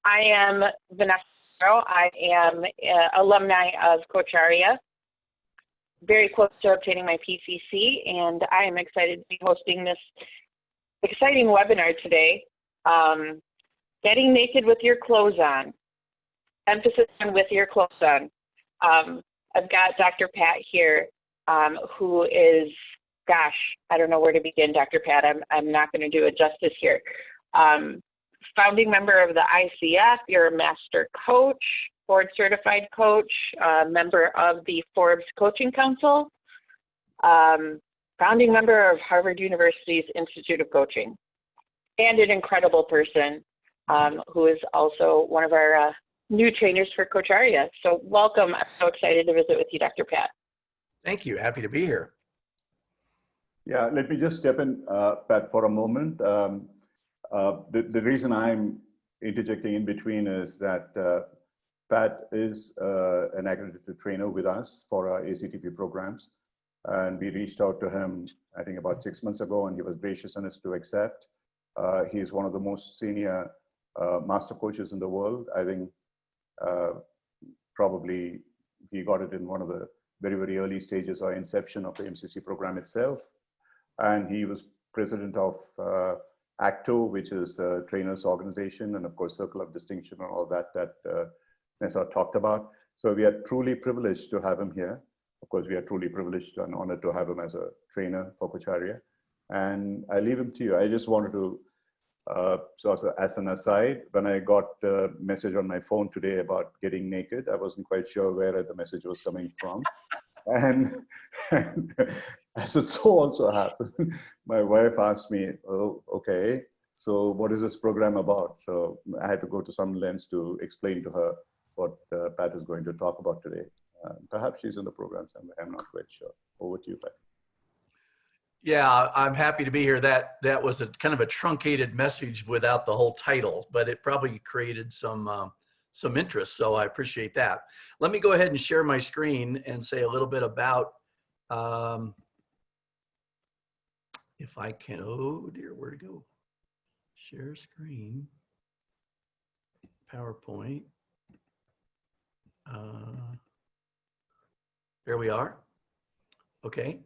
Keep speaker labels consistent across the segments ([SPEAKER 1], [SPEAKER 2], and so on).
[SPEAKER 1] I am Vanessa. I am alumni of Coacharya, very close to obtaining my PCC, and I am excited to be hosting this exciting webinar today. Getting naked with your clothes on. Emphasis on with your clothes on. I've got Dr. Pat here, who is, gosh, I don't know where to begin, Dr. Pat. I'm not going to do it justice here. Founding member of the ICF, you're a master coach, board certified coach, member of the Forbes Coaching Council, founding member of Harvard University's Institute of Coaching, and an incredible person who is also one of our new trainers for Coacharya. So welcome. I'm so excited to visit with you, Dr. Pat.
[SPEAKER 2] Thank you. Happy to be here.
[SPEAKER 3] Yeah, let me just step in, Pat, for a moment. The reason I'm interjecting in between is that Pat is an accredited trainer with us for our ACTP programs. And we reached out to him, I think about 6 months ago, and he was gracious enough to accept. He is one of the most senior master coaches in the world. I think probably he got it in one of the very, very early stages or inception of the MCC program itself. And he was president of ACTO, which is the trainers organization, and of course, Circle of Distinction and all that Nessa talked about. So we are truly privileged to have him here. Of course, we are truly privileged and honored to have him as a trainer for Coacharya. And I leave him to you. I just wanted to, so as an aside, when I got a message on my phone today about getting naked, I wasn't quite sure where the message was coming from. And as it so also happened, my wife asked me, oh, okay, so what is this program about? So I had to go to some lengths to explain to her what Pat is going to talk about today. Perhaps she's in the program somewhere, I'm not quite sure. Over to you, Pat.
[SPEAKER 2] Yeah, I'm happy to be here. That was a kind of a truncated message without the whole title, but it probably created some interest, so I appreciate that. Let me go ahead and share my screen and say a little bit about, if I can, oh dear, where to go? Share screen, PowerPoint. There we are. Okay.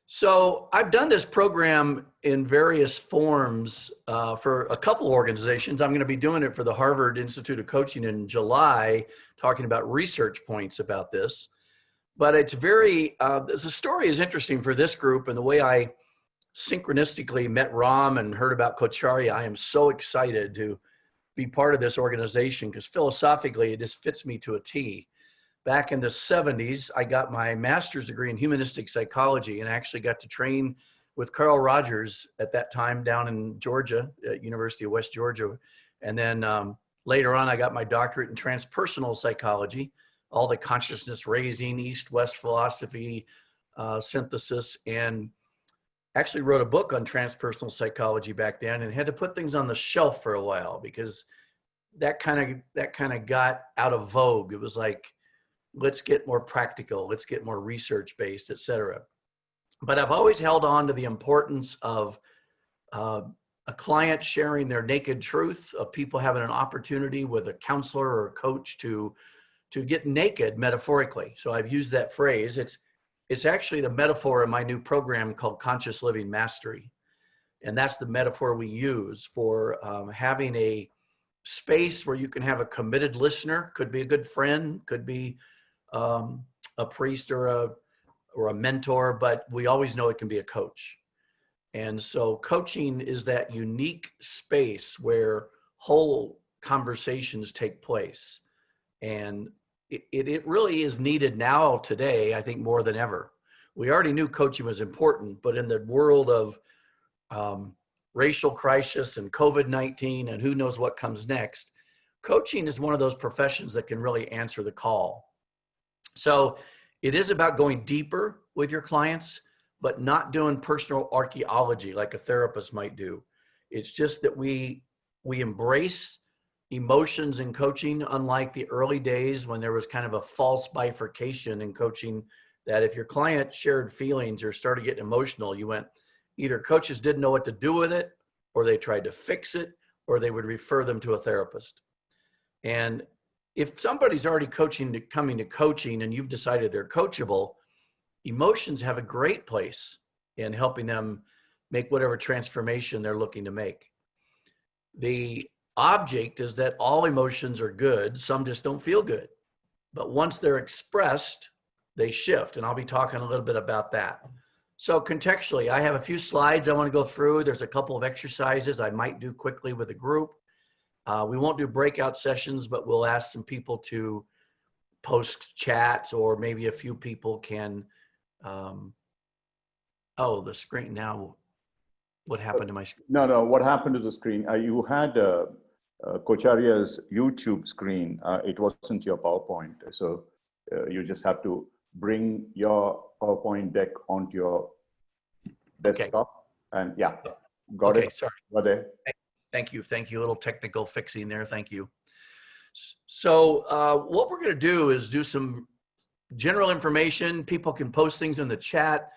[SPEAKER 2] So I've done this program in various forms for a couple organizations. I'm going to be doing it for the Harvard Institute of Coaching in July, talking about research points about this. But it's very, the story is interesting for this group, and the way I synchronistically met Ram and heard about Coacharya. I am so excited to be part of this organization because philosophically it just fits me to a T. Back in the 70s, I got my master's degree in humanistic psychology and actually got to train with Carl Rogers at that time down in Georgia, at University of West Georgia. And then later on, I got my doctorate in transpersonal psychology, all the consciousness raising, East-West philosophy, synthesis, and actually wrote a book on transpersonal psychology back then and had to put things on the shelf for a while because that kind of got out of vogue. It was like, let's get more practical, let's get more research-based, et cetera. But I've always held on to the importance of a client sharing their naked truth, of people having an opportunity with a counselor or a coach to get naked metaphorically. So I've used that phrase. It's actually the metaphor in my new program called Conscious Living Mastery. And that's the metaphor we use for having a space where you can have a committed listener, could be a good friend, could be a priest or a mentor, but we always know it can be a coach. And so coaching is that unique space where whole conversations take place. And it really is needed now today, I think, more than ever. We already knew coaching was important, but in the world of racial crisis and COVID-19 and who knows what comes next, coaching is one of those professions that can really answer the call. So it is about going deeper with your clients, but not doing personal archaeology like a therapist might do. It's just that we embrace emotions in coaching, unlike the early days when there was kind of a false bifurcation in coaching, that if your client shared feelings or started getting emotional, you went, either coaches didn't know what to do with it, or they tried to fix it, or they would refer them to a therapist. And if somebody's already coming to coaching and you've decided they're coachable, emotions have a great place in helping them make whatever transformation they're looking to make. The object is that all emotions are good. Some just don't feel good. But once they're expressed, they shift. And I'll be talking a little bit about that. So contextually, I have a few slides I want to go through. There's a couple of exercises I might do quickly with a group. We won't do breakout sessions, but we'll ask some people to post chats, or maybe a few people can, oh, the screen now, what happened to my screen?
[SPEAKER 3] No, what happened to the screen? You had Coacharya's YouTube screen. It wasn't your PowerPoint. So you just have to bring your PowerPoint deck onto your desktop. Okay. And yeah, got it.
[SPEAKER 2] Sorry.
[SPEAKER 3] Got there.
[SPEAKER 2] Thank you. A little technical fixing there. Thank you. So what we're going to do is do some general information. People can post things in the chat.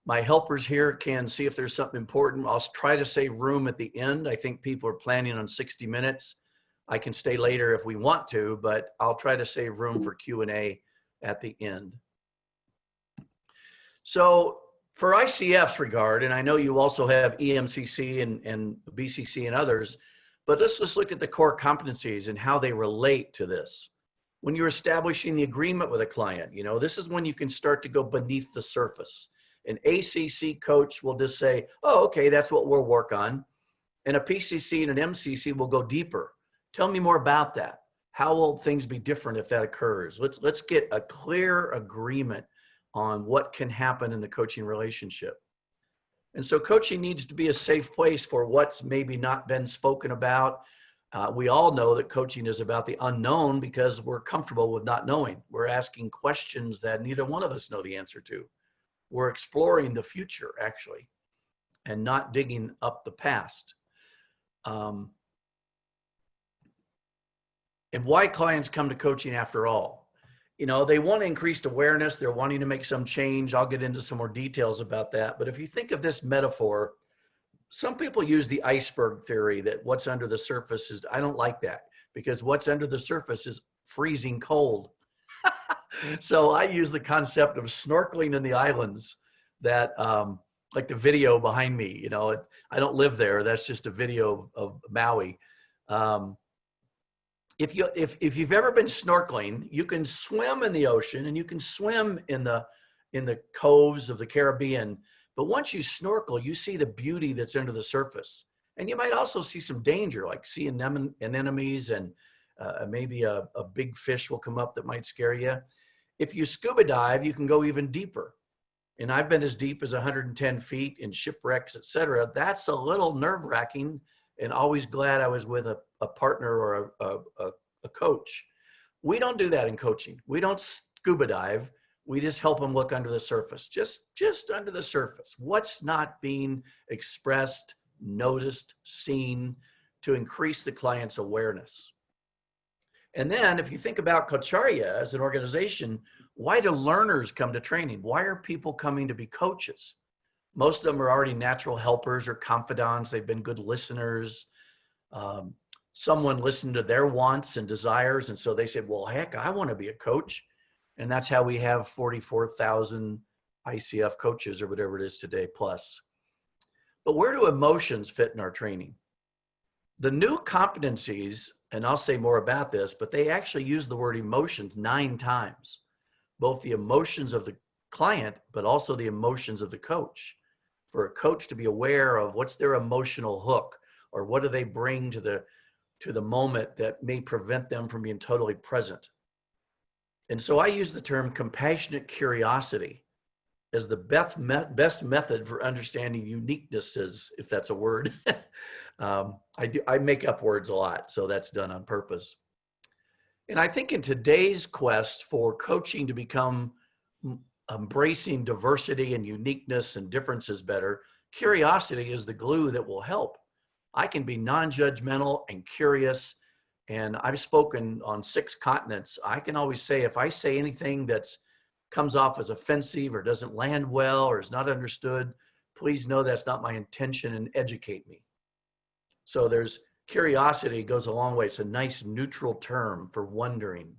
[SPEAKER 2] My helpers here can see if there's something important. I'll try to save room at the end. I think people are planning on 60 minutes. I can stay later if we want to, but I'll try to save room for Q&A at the end. So for ICF's regard, and I know you also have EMCC and BCC and others, but let's just look at the core competencies and how they relate to this. When you're establishing the agreement with a client, this is when you can start to go beneath the surface. An ACC coach will just say, oh, okay, that's what we'll work on. And a PCC and an MCC will go deeper. Tell me more about that. How will things be different if that occurs? Let's get a clear agreement on what can happen in the coaching relationship. And so coaching needs to be a safe place for what's maybe not been spoken about. We all know that coaching is about the unknown because we're comfortable with not knowing. We're asking questions that neither one of us know the answer to. We're exploring the future, actually, and not digging up the past. And why clients come to coaching after all? They want increased awareness. They're wanting to make some change. I'll get into some more details about that. But if you think of this metaphor, some people use the iceberg theory that what's under the surface is, I don't like that, because what's under the surface is freezing cold. So I use the concept of snorkeling in the islands that, like the video behind me, I don't live there. That's just a video of Maui. If you've ever been snorkeling, you can swim in the ocean and you can swim in the coves of the Caribbean. But once you snorkel, you see the beauty that's under the surface. And you might also see some danger, like sea anemones and maybe a big fish will come up that might scare you. If you scuba dive, you can go even deeper. And I've been as deep as 110 feet in shipwrecks, et cetera. That's a little nerve-wracking, and always glad I was with a partner or a coach. We don't do that in coaching. We don't scuba dive. We just help them look under the surface, just under the surface. What's not being expressed, noticed, seen, to increase the client's awareness. And then if you think about Coacharya as an organization, why do learners come to training? Why are people coming to be coaches? Most of them are already natural helpers or confidants. They've been good listeners. Someone listened to their wants and desires, and so they said, well, heck, I want to be a coach. And that's how we have 44,000 ICF coaches or whatever it is today plus. But where do emotions fit in our training? The new competencies, and I'll say more about this, but they actually use the word emotions 9 times, both the emotions of the client, but also the emotions of the coach. For a coach to be aware of what's their emotional hook, or what do they bring to the moment that may prevent them from being totally present. And so I use the term compassionate curiosity as the best method for understanding uniquenesses, if that's a word. I make up words a lot, so that's done on purpose. And I think in today's quest for coaching to become embracing diversity and uniqueness and differences better, curiosity is the glue that will help. I can be non-judgmental and curious, and I've spoken on 6 continents. I can always say, if I say anything that's comes off as offensive or doesn't land well or is not understood, please know that's not my intention, and educate me. So there's curiosity goes a long way. It's a nice neutral term for wondering.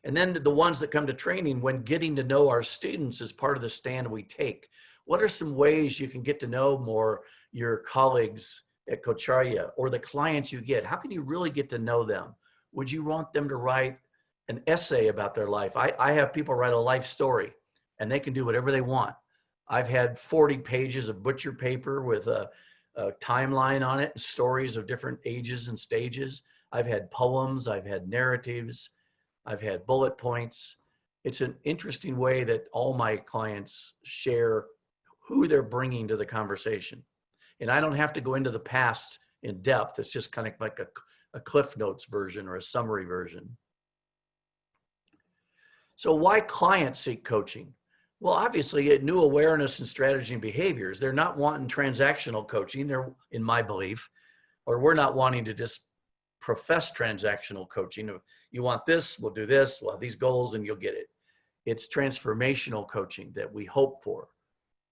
[SPEAKER 2] And then the ones that come to training, when getting to know our students is part of the stand we take. What are some ways you can get to know more your colleagues at Coacharya or the clients you get? How can you really get to know them? Would you want them to write an essay about their life? I have people write a life story and they can do whatever they want. I've had 40 pages of butcher paper with a timeline on it, stories of different ages and stages. I've had poems, I've had narratives, I've had bullet points. It's an interesting way that all my clients share who they're bringing to the conversation. And I don't have to go into the past in depth. It's just kind of like a Cliff Notes version or a summary version. So why clients seek coaching? Well, obviously, new awareness and strategy and behaviors. They're not wanting transactional coaching. They're, in my belief, or we're not wanting to just profess transactional coaching. You want this, we'll do this, we'll have these goals and you'll get it. It's transformational coaching that we hope for.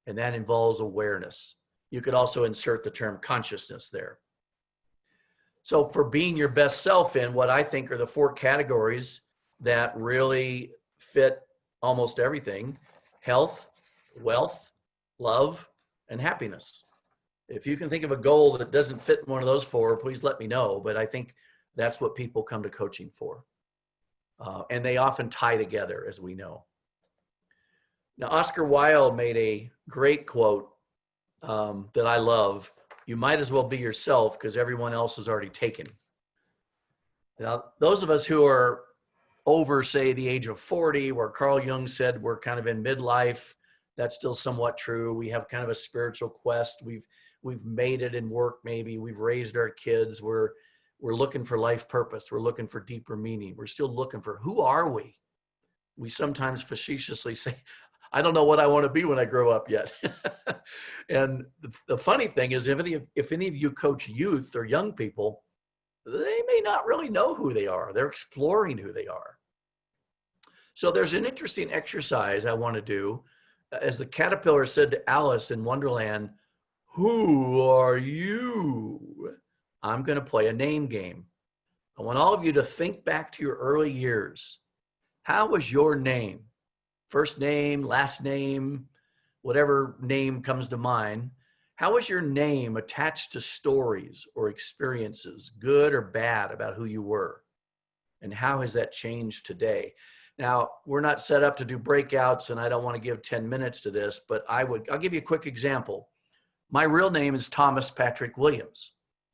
[SPEAKER 2] And that involves awareness. You could also insert the term consciousness there. So for being your best self in what I think are the 4 categories that really fit almost everything: health, wealth, love, and happiness. If you can think of a goal that doesn't fit in one of those 4, please let me know. But I think that's what people come to coaching for. And they often tie together, as we know. Now, Oscar Wilde made a great quote that I love. You might as well be yourself because everyone else is already taken. Now, those of us who are over, say, the age of 40, where Carl Jung said we're kind of in midlife, that's still somewhat true. We have kind of a spiritual quest. We've made it in work, maybe. We've raised our kids. We're looking for life purpose. We're looking for deeper meaning. We're still looking for who are we? We sometimes facetiously say, I don't know what I want to be when I grow up yet. And the funny thing is, if any of you coach youth or young people, they may not really know who they are. They're exploring who they are. So there's an interesting exercise I want to do. As the caterpillar said to Alice in Wonderland, who are you? I'm going to play a name game. I want all of you to think back to your early years. How was your name? First name, last name, whatever name comes to mind. How was your name attached to stories or experiences, good or bad, about who you were? And how has that changed today? Now, we're not set up to do breakouts, and I don't want to give 10 minutes to this, but I'll give you a quick example. My real name is Thomas Patrick Williams.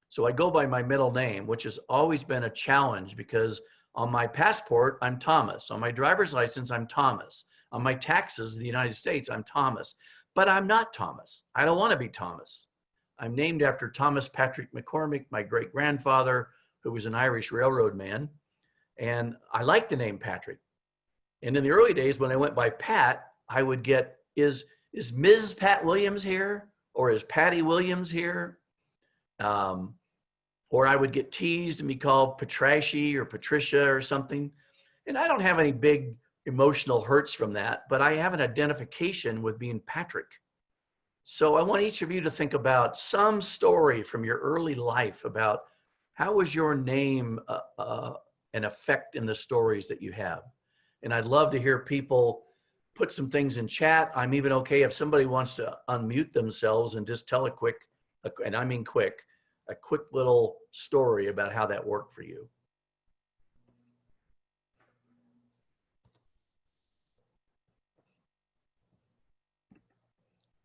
[SPEAKER 2] So I go by my middle name, which has always been a challenge because on my passport, I'm Thomas. On my driver's license, I'm Thomas. On my taxes in the United States, I'm Thomas. But I'm not Thomas. I don't want to be Thomas. I'm named after Thomas Patrick McCormick, my great-grandfather, who was an Irish railroad man. And I like the name Patrick. And in the early days, when I went by Pat, I would get, is Ms. Pat Williams here? Or is Patty Williams here? Or I would get teased and be called Patrashy or Patricia or something. And I don't have any big emotional hurts from that, but I have an identification with being Patrick. So I want each of you to think about some story from your early life about how was your name an effect in the stories that you have. And I'd love to hear people put some things in chat. I'm even okay if somebody wants to unmute themselves and just tell a quick little story about how that worked for you.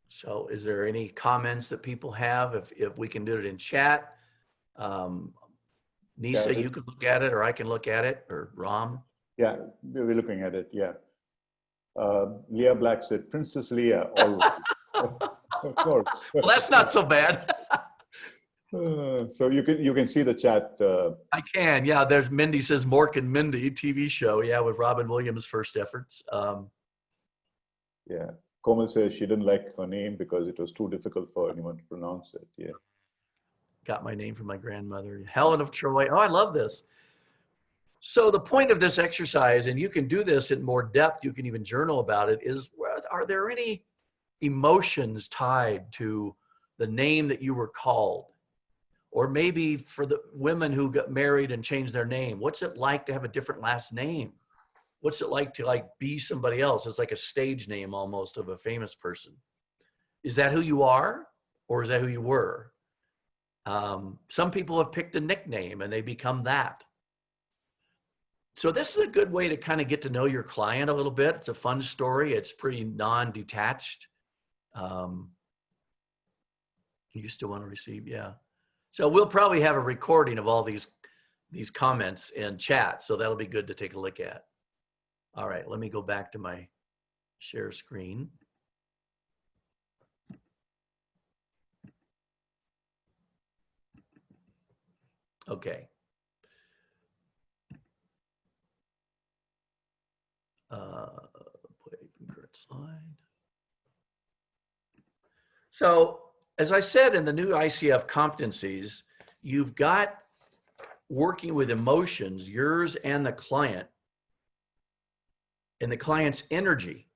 [SPEAKER 2] So is there any comments that people have? If we can do it in chat, Nisa, you can look at it, or I can look at it, or Ram.
[SPEAKER 3] Yeah, we're looking at it, yeah. Leah Black said, Princess Leah, always. Of course.
[SPEAKER 2] Well, that's not so bad.
[SPEAKER 3] So you can see the chat.
[SPEAKER 2] I can, yeah. There's Mindy says Mork and Mindy TV show, yeah, with Robin Williams' first efforts.
[SPEAKER 3] Yeah, Komal says she didn't like her name because it was too difficult for anyone to pronounce it. Yeah.
[SPEAKER 2] Got my name from my grandmother, Helen of Troy. Oh, I love this. So the point of this exercise, and you can do this in more depth, you can even journal about it, is are there any emotions tied to the name that you were called? Or maybe for the women who got married and changed their name, what's it like to have a different last name? What's it like to be somebody else? It's like a stage name almost of a famous person. Is that who you are, or is that who you were? Some people have picked a nickname and they become that. So this is a good way to kind of get to know your client a little bit. It's a fun story. It's pretty non-detached. You still want to receive? Yeah. So we'll probably have a recording of all these comments in chat. So that'll be good to take a look at. All right, let me go back to my share screen. Okay. Play current slide. So as I said, in the new ICF competencies, you've got working with emotions, yours and the client, and the client's energy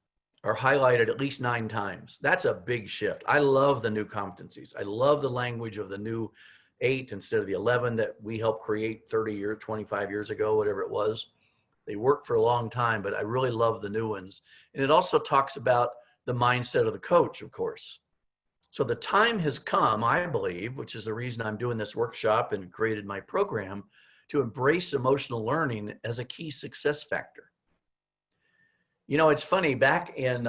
[SPEAKER 2] are highlighted at least 9 times. That's a big shift. I love the new competencies. I love the language of the new 8 instead of the 11 that we helped create 30 or 25 years ago, whatever it was. They work for a long time, but I really love the new ones. And it also talks about the mindset of the coach, of course. So the time has come, I believe, which is the reason I'm doing this workshop and created my program, to embrace emotional learning as a key success factor. You know, it's funny, back in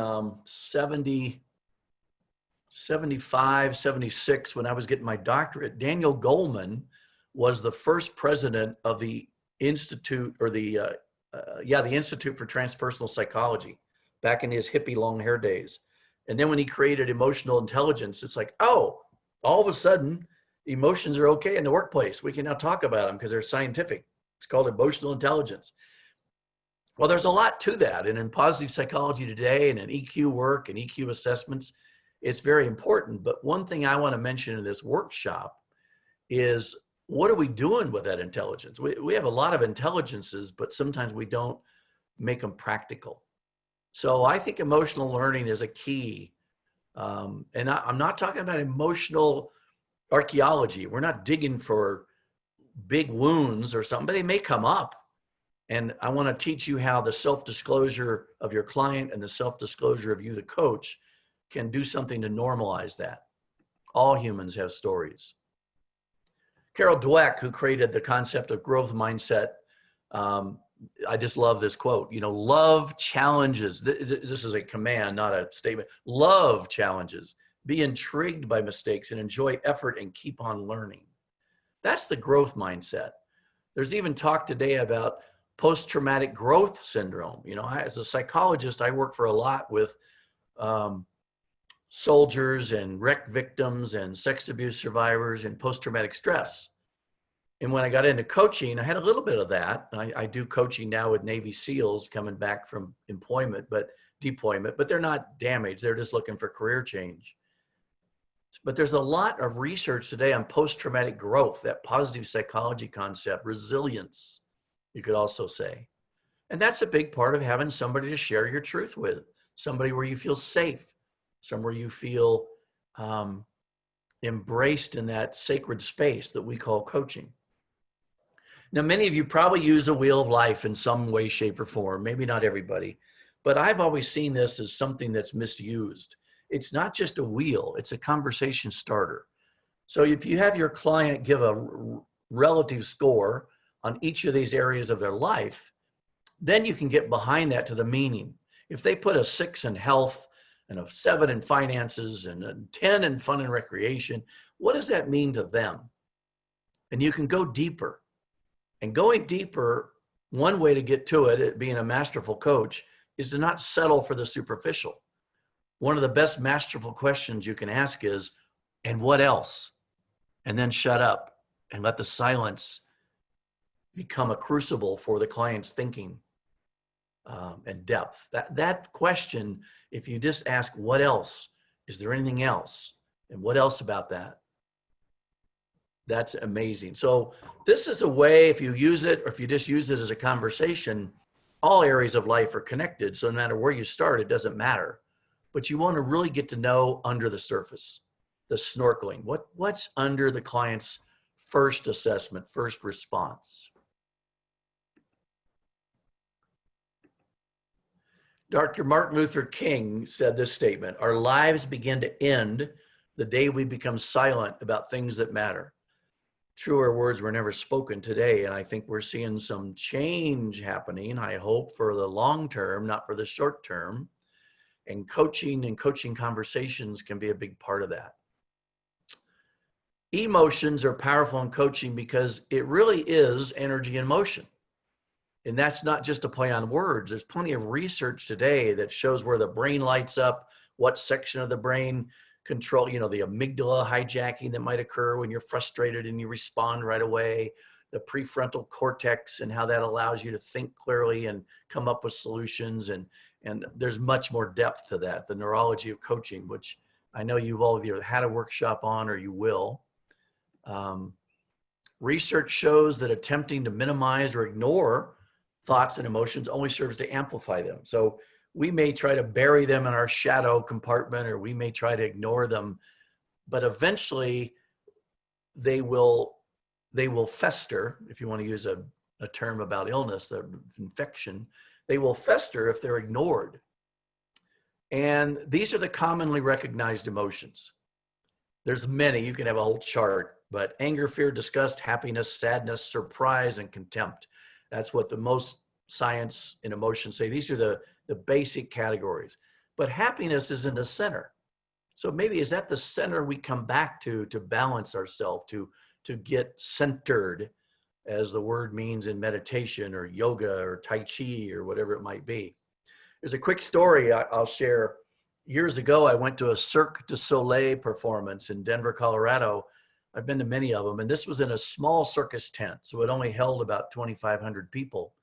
[SPEAKER 2] 75, 76, when I was getting my doctorate, Daniel Goleman was the first president of the Institute, or the Institute for Transpersonal Psychology, back in his hippie long hair days. And then when he created emotional intelligence, it's like, oh, all of a sudden, emotions are okay in the workplace. We can now talk about them because they're scientific. It's called emotional intelligence. Well, there's a lot to that. And in positive psychology today, and in EQ work and EQ assessments, it's very important. But one thing I want to mention in this workshop is, what are we doing with that intelligence? We have a lot of intelligences, but sometimes we don't make them practical. So I think emotional learning is a key. And I'm not talking about emotional archaeology. We're not digging for big wounds or something, but they may come up. And I want to teach you how the self-disclosure of your client and the self-disclosure of you, the coach, can do something to normalize that. All humans have stories. Carol Dweck, who created the concept of growth mindset, I just love this quote. You know, love challenges. This is a command, not a statement. Love challenges. Be intrigued by mistakes and enjoy effort and keep on learning. That's the growth mindset. There's even talk today about post-traumatic growth syndrome. You know, as a psychologist, I work for a lot with soldiers and wreck victims and sex abuse survivors and post-traumatic stress. And when I got into coaching, I had a little bit of that. I do coaching now with Navy SEALs coming back from deployment, but they're not damaged. They're just looking for career change. But there's a lot of research today on post-traumatic growth, that positive psychology concept, resilience, you could also say. And that's a big part of having somebody to share your truth with, somebody where you feel safe, somewhere you feel embraced in that sacred space that we call coaching. Now, many of you probably use a wheel of life in some way, shape, or form. Maybe not everybody, but I've always seen this as something that's misused. It's not just a wheel, it's a conversation starter. So if you have your client give a relative score on each of these areas of their life, then you can get behind that to the meaning. If they put a 6 in health and a 7 in finances and a 10 in fun and recreation, what does that mean to them? And you can go deeper. And going deeper, one way to get to it, being a masterful coach, is to not settle for the superficial. One of the best masterful questions you can ask is, and what else? And then shut up and let the silence become a crucible for the client's thinking and depth. That question, if you just ask, what else? Is there anything else? And what else about that? That's amazing. So this is a way, if you use it, or if you just use it as a conversation, all areas of life are connected. So no matter where you start, it doesn't matter. But you want to really get to know under the surface, the snorkeling. What's under the client's first assessment, first response. Dr. Martin Luther King said this statement: "Our lives begin to end the day we become silent about things that matter." Truer words were never spoken today, and I think we're seeing some change happening, I hope, for the long term, not for the short term. And coaching conversations can be a big part of that. Emotions are powerful in coaching because it really is energy in motion. And that's not just a play on words. There's plenty of research today that shows where the brain lights up, what section of the brain control, the amygdala hijacking that might occur when you're frustrated and you respond right away, the prefrontal cortex and how that allows you to think clearly and come up with solutions. And there's much more depth to that, the neurology of coaching, which I know you've all either had a workshop on or you will. Research shows that attempting to minimize or ignore thoughts and emotions only serves to amplify them. So we may try to bury them in our shadow compartment, or we may try to ignore them, but eventually they will fester, if you want to use a term about illness, the infection, they will fester if they're ignored. And these are the commonly recognized emotions. There's many, you can have a whole chart, but anger, fear, disgust, happiness, sadness, surprise, and contempt. That's what the most science and emotion say. These are the basic categories. But happiness is in the center. So maybe is that the center we come back to balance ourselves, to get centered, as the word means in meditation or yoga or Tai Chi or whatever it might be. There's a quick story I'll share. Years ago, I went to a Cirque du Soleil performance in Denver, Colorado. I've been to many of them, and this was in a small circus tent, so it only held about 2,500 people.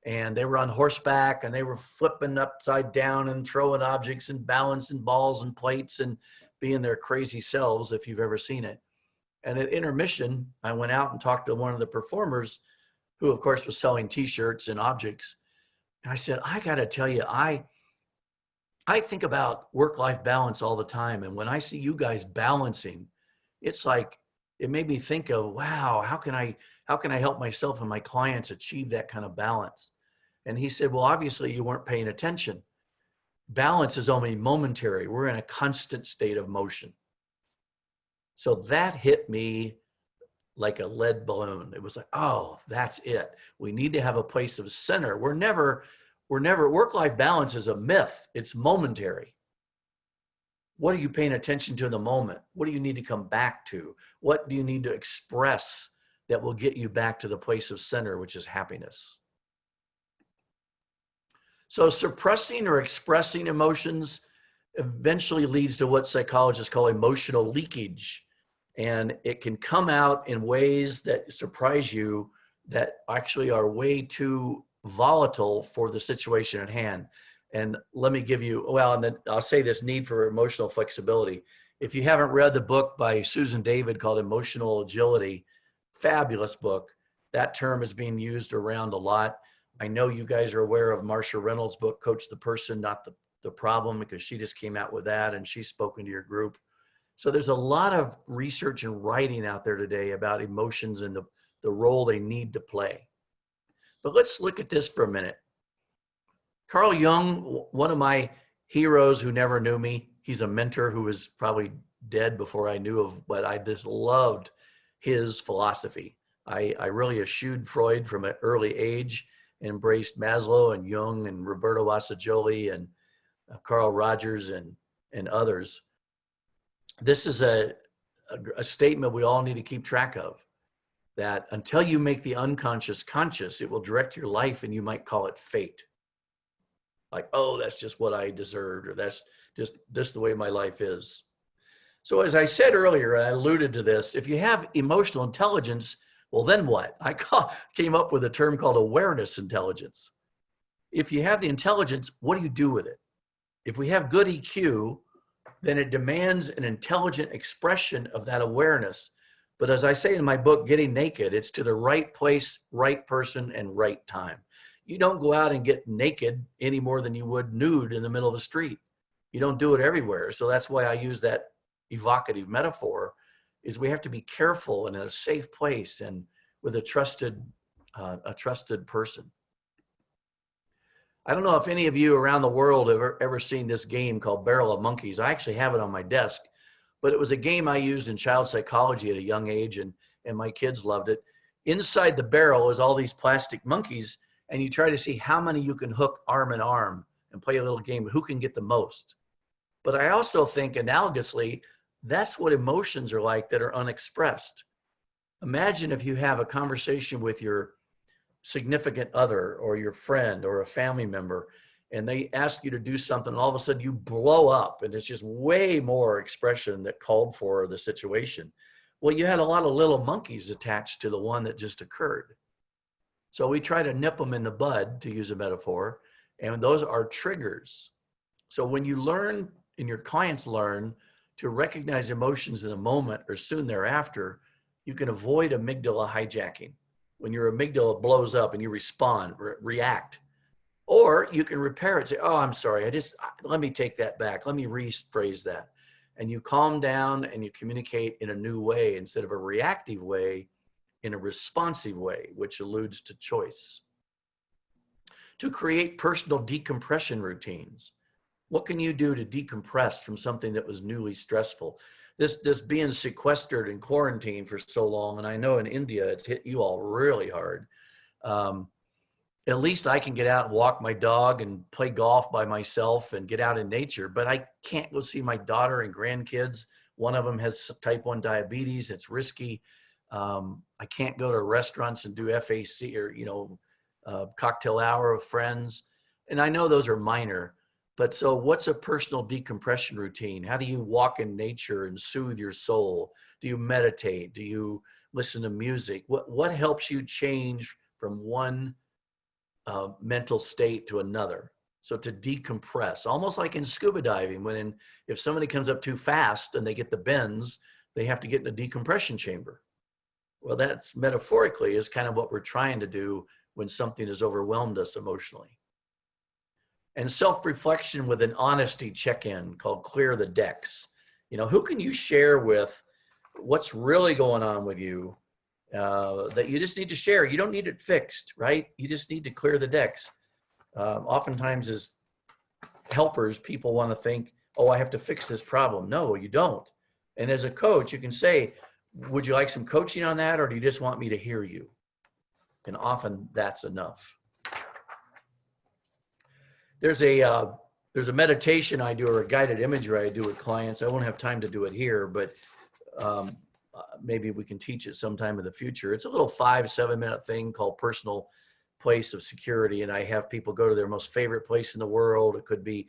[SPEAKER 2] And they were on horseback, and they were flipping upside down and throwing objects and balancing balls and plates and being their crazy selves, if you've ever seen it. And at intermission, I went out and talked to one of the performers, who of course was selling t-shirts and objects. And I said, I got to tell you, I think about work-life balance all the time. And when I see you guys balancing, it's like, it made me think of, wow, how can I help myself and my clients achieve that kind of balance? And he said, well, obviously you weren't paying attention. Balance is only momentary. We're in a constant state of motion. So that hit me like a lead balloon. It was like, oh, that's it. We need to have a place of center. We're never, work-life balance is a myth. It's momentary. What are you paying attention to in the moment? What do you need to come back to? What do you need to express that will get you back to the place of center, which is happiness? So suppressing or expressing emotions eventually leads to what psychologists call emotional leakage. And it can come out in ways that surprise you, that actually are way too volatile for the situation at hand. And let me give you, and then I'll say this need for emotional flexibility. If you haven't read the book by Susan David called Emotional Agility, fabulous book. That term is being used around a lot. I know you guys are aware of Marsha Reynolds' book, Coach the Person, Not the Problem, because she just came out with that and she's spoken to your group. So there's a lot of research and writing out there today about emotions and the role they need to play. But let's look at this for a minute. Carl Jung, one of my heroes who never knew me, he's a mentor who was probably dead before I knew of, but I just loved his philosophy. I really eschewed Freud from an early age, embraced Maslow and Jung and Roberto Assagioli and Carl Rogers and others. This is a statement we all need to keep track of, that until you make the unconscious conscious, it will direct your life, and you might call it fate. Like, oh, that's just what I deserved, or that's just the way my life is. So as I said earlier, I alluded to this, if you have emotional intelligence, well, then what? I came up with a term called awareness intelligence. If you have the intelligence, what do you do with it? If we have good EQ, then it demands an intelligent expression of that awareness. But as I say in my book, Getting Naked, it's to the right place, right person, and right time. You don't go out and get naked any more than you would nude in the middle of the street. You don't do it everywhere. So that's why I use that evocative metaphor. is we have to be careful and in a safe place and with a trusted person. I don't know if any of you around the world have ever seen this game called Barrel of Monkeys. I actually have it on my desk, but it was a game I used in child psychology at a young age, and my kids loved it. Inside the barrel is all these plastic monkeys, and you try to see how many you can hook arm in arm and play a little game of who can get the most. But I also think analogously, that's what emotions are like that are unexpressed. Imagine if you have a conversation with your significant other or your friend or a family member, and they ask you to do something, and all of a sudden you blow up, and it's just way more expression that called for the situation. Well, you had a lot of little monkeys attached to the one that just occurred. So we try to nip them in the bud, to use a metaphor, and those are triggers. So when you learn, and your clients learn, to recognize emotions in a moment or soon thereafter, you can avoid amygdala hijacking. When your amygdala blows up and you respond, react. Or you can repair it, say, oh, I'm sorry, let me take that back. Let me rephrase that. And you calm down and you communicate in a new way instead of a reactive way, in a responsive way, which alludes to choice. To create personal decompression routines. What can you do to decompress from something that was newly stressful? This being sequestered and quarantined for so long, and I know in India it's hit you all really hard. At least I can get out and walk my dog and play golf by myself and get out in nature, but I can't go see my daughter and grandkids. One of them has type 1 diabetes. It's risky. I can't go to restaurants and do FAC or, cocktail hour with friends. And I know those are minor, but so what's a personal decompression routine? How do you walk in nature and soothe your soul? Do you meditate? Do you listen to music? What helps you change from one mental state to another? So to decompress, almost like in scuba diving, if somebody comes up too fast and they get the bends, they have to get in a decompression chamber. Well, that's metaphorically is kind of what we're trying to do when something has overwhelmed us emotionally. And self-reflection with an honesty check-in called Clear the Decks. Who can you share with what's really going on with you that you just need to share? You don't need it fixed, right? You just need to clear the decks. Oftentimes as helpers, people want to think, oh, I have to fix this problem. No, you don't. And as a coach, you can say, would you like some coaching on that, or do you just want me to hear you? And often that's enough. There's a meditation I do, or a guided imagery I do with clients. I won't have time to do it here, but maybe we can teach it sometime in the future. It's a little 5-7 minute thing called Personal Place of Security. And I have people go to their most favorite place in the world. It could be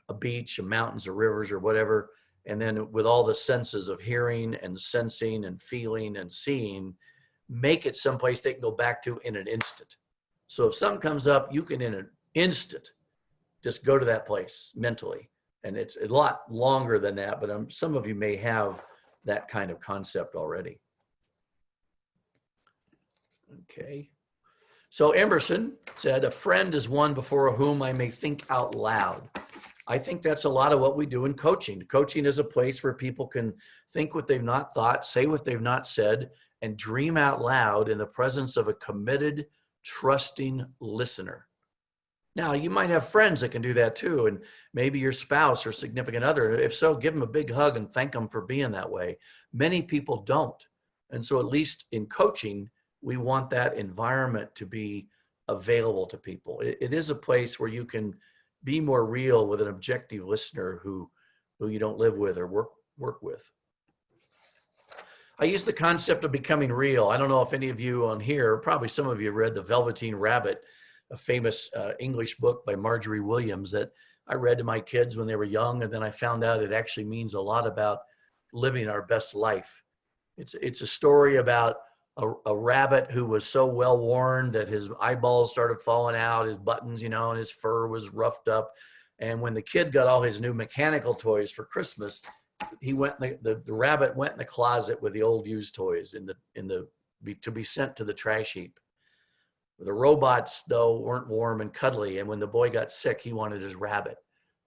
[SPEAKER 2] a beach, mountains, or rivers, or whatever. And then with all the senses of hearing and sensing and feeling and seeing, make it someplace they can go back to in an instant. So if something comes up, you can in an instant just go to that place mentally. And it's a lot longer than that, but some of you may have that kind of concept already. Okay. So Emerson said, a friend is one before whom I may think out loud. I think that's a lot of what we do in coaching. Coaching is a place where people can think what they've not thought, say what they've not said, and dream out loud in the presence of a committed, trusting listener. Now, you might have friends that can do that too, and maybe your spouse or significant other. If so, give them a big hug and thank them for being that way. Many people don't. And so at least in coaching, we want that environment to be available to people. It is a place where you can be more real with an objective listener who you don't live with or work with. I use the concept of becoming real. I don't know if any of you on here, probably some of you have read The Velveteen Rabbit, a famous English book by Marjorie Williams that I read to my kids when they were young, and then I found out it actually means a lot about living our best life. It's a story about a rabbit who was so well worn that his eyeballs started falling out, his buttons, and his fur was roughed up. And when the kid got all his new mechanical toys for Christmas, the rabbit went in the closet with the old used toys to be sent to the trash heap. The robots, though, weren't warm and cuddly. And when the boy got sick, he wanted his rabbit.